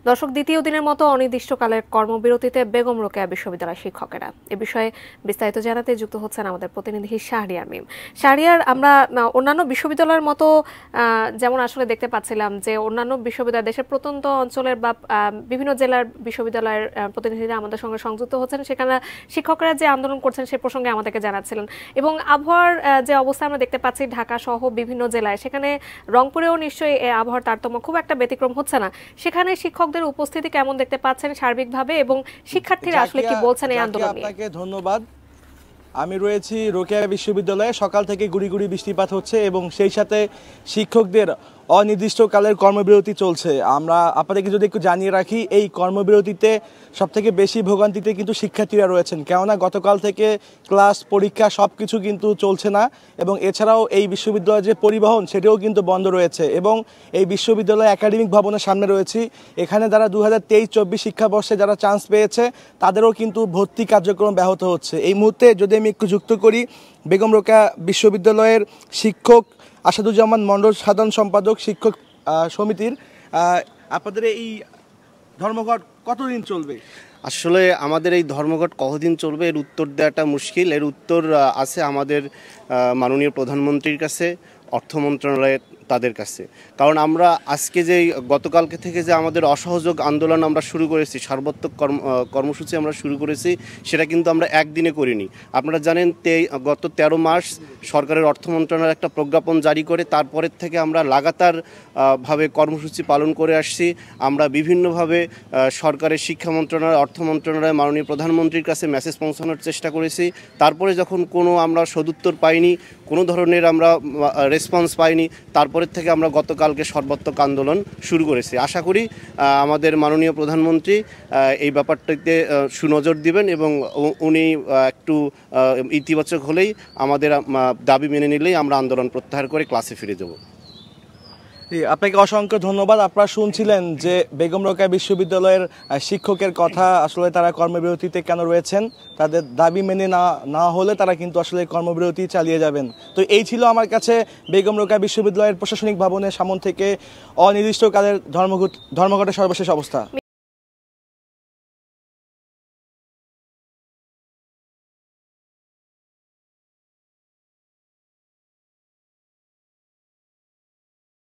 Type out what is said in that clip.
দর্শক, দ্বিতীয় দিনের মতো অনির্দিষ্টকালের কর্মবিরতিতে বেগম রোকেয়া বিশ্ববিদ্যালয়ের শিক্ষকেরা। এ বিষয়ে বিস্তারিত জানাতে যুক্ত হচ্ছেন আমাদের প্রতিনিধি শাহরিয়ার মিম। শাহরিয়ার, আমরা অন্যান্য বিশ্ববিদ্যালয়ের মতো যেমন আসলে দেখতে পাচ্ছিলাম যে অন্যান্য বিশ্ববিদ্যালয়, দেশের প্রত্যন্ত অঞ্চলের বা বিভিন্ন জেলার বিশ্ববিদ্যালয়ের প্রতিনিধিরা আমাদের সঙ্গে সংযুক্ত হচ্ছেন, সেখানে শিক্ষকরা যে আন্দোলন করছেন সে প্রসঙ্গে আমাদেরকে জানাচ্ছিলেন। এবং আবহাওয়ার যে অবস্থা আমরা দেখতে পাচ্ছি ঢাকা সহ বিভিন্ন জেলায়, সেখানে রংপুরেও নিশ্চয়ই আবহাওয়ার তারতম্য খুব একটা ব্যতিক্রম হচ্ছে না। সেখানে শিক্ষকদের উপস্থিতি কেমন দেখতে পাচ্ছেন সার্বিকভাবে, এবং শিক্ষার্থীরা আসলে কি বলছেন এই আন্দোলন নিয়ে? আপনাকে ধন্যবাদ। আমি রয়েছি রোকেয়া বিশ্ববিদ্যালয়ে। সকাল থেকে গুড়ি গুড়ি বৃষ্টিপাত হচ্ছে এবং সেই সাথে শিক্ষকদের অনির্দিষ্টকালের কর্মবিরতি চলছে। আমরা আপনাদেরকে যদি একটু জানিয়ে রাখি, এই কর্মবিরতিতে সবথেকে বেশি ভোগান্তিতে কিন্তু শিক্ষার্থীরা রয়েছেন, কেননা গতকাল থেকে ক্লাস পরীক্ষা সব কিছু কিন্তু চলছে না। এবং এছাড়াও এই বিশ্ববিদ্যালয়ের যে পরিবহন সেটাও কিন্তু বন্ধ রয়েছে। এবং এই বিশ্ববিদ্যালয় একাডেমিক ভবনের সামনে রয়েছি, এখানে যারা 2023-24 শিক্ষাবর্ষে যারা চান্স পেয়েছে তাদেরও কিন্তু ভর্তি কার্যক্রম ব্যাহত হচ্ছে। এই মুহূর্তে যদি আমি একটু যুক্ত করি, বেগম রোকেয়া বিশ্ববিদ্যালয়ের শিক্ষক আসাদুজ্জামান মণ্ডল, সাধারণ সম্পাদক শিক্ষক সমিতির, আপনাদের এই ধর্মঘট কতদিন চলবে? আসলে আমাদের এই ধর্মঘট কতদিন চলবে এর উত্তর দেওয়াটা মুশকিল। এর উত্তর আছে আমাদের মাননীয় প্রধানমন্ত্রীর কাছে, অর্থ মন্ত্রণালয়ের তাদের কাছে। কারণ আমরা আজকে যে গতকালকে থেকে যে আমাদের অসহযোগ আন্দোলন আমরা শুরু করেছি, সর্বাত্মক কর্মসূচি আমরা শুরু করেছি, সেটা কিন্তু আমরা একদিনে করিনি। আপনারা জানেন গত 13 মার্চ সরকারের অর্থ মন্ত্রণালয় একটা প্রজ্ঞাপন জারি করে তারপরের থেকে আমরা লাগাতার ভাবে কর্মসূচি পালন করে আসছি। আমরা বিভিন্নভাবে সরকারের শিক্ষা মন্ত্রণালয়, অর্থ মন্ত্রণালয়, মাননীয় প্রধানমন্ত্রীর কাছে মেসেজ পৌঁছানোর চেষ্টা করেছি। তারপরে যখন কোনো আমরা সদুত্তর পাইনি, কোনো ধরনের আমরা রেসপন্স পাইনি, তারপরের থেকে আমরা গতকালকে সর্বাত্মক আন্দোলন শুরু করেছি। আশা করি আমাদের মাননীয় প্রধানমন্ত্রী এই ব্যাপারটাতে সুনজর দিবেন এবং উনি একটু ইতিবাচক হলেই, আমাদের দাবি মেনে নিলেই আমরা আন্দোলন প্রত্যাহার করে ক্লাসে ফিরে যাব। আপনাকে অসংখ্য ধন্যবাদ। আপনারা শুনছিলেন যে বেগম রোকেয়া বিশ্ববিদ্যালয়ের শিক্ষকের কথা। আসলে তারা কর্মবিরতিতে কেন রয়েছেন, তাদের দাবি মেনে না হলে তারা কিন্তু আসলে কর্মবিরতি চালিয়ে যাবেন। তো এই ছিল আমার কাছে বেগম রোকেয়া বিশ্ববিদ্যালয়ের প্রশাসনিক ভবনের সামনে থেকে অনির্দিষ্টকালের ধর্মঘটের সর্বশেষ অবস্থা।